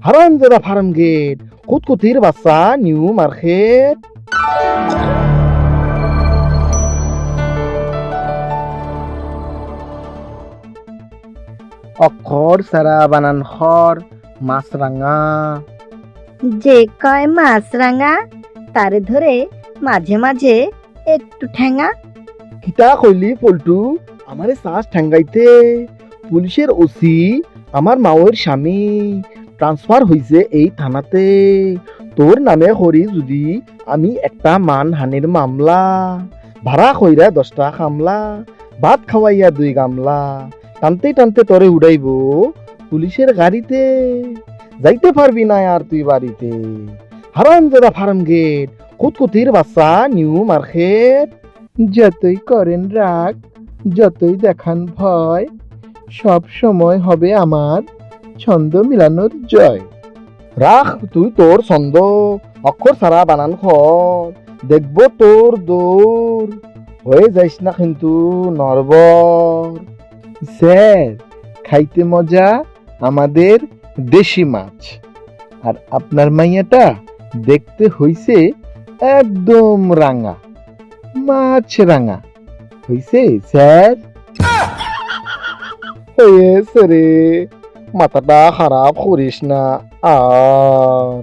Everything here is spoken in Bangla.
হারামজাদা ফার্ম গেট, কুতকুতির বাচ্চা, নিউ মার্কেট। অক্ষর সারা বানান খর, মাছরাঙা। যে কয় মাছরাঙা তারে ধরে মাঝে মাঝে একটু ঠেঙা। কিতা কইলি পল্টু, আমারে শ্বাস ঠ্যাঙ্গাইতে। পুলিশের ওসি আমার মাওয়ের স্বামী, ট্রান্সফার হইছে এই থানাতে। তোর নামে করি যদি আমি একটা মানহানির মামলা, ভাড়া কইরা 10টা কামলা, ভাত খাওয়াইয়া 2 গামলা, টানতে টানতে তরে উড়াইব পুলিশের গাড়িতে। যাইতে পারবি না আর তুই বাড়িতে। হারামজাদা ফার্ম গেট, কুতকুতির বাচ্চা, নিউ মার্কেট। যতই করেন রাগ, যতই দেখান ভয়, সব সময় হবে আমার ছন্দ মিলানোর জয়। রাখ তুই তোর ছন্দ, অক্ষর সারা বানান খর, দেখবো তোর দৌড়, হয়ে যাইস না কিন্তু নরবর। স্যার, খাইতে মজা আমাদের দেশি মাছ, আর আপনার মাইয়াটা দেখতে হইছে একদম রাঙা, মাছ রাঙা হইছে স্যার। হয়েছে রে, মাথাটা খারাপ করিস না আর।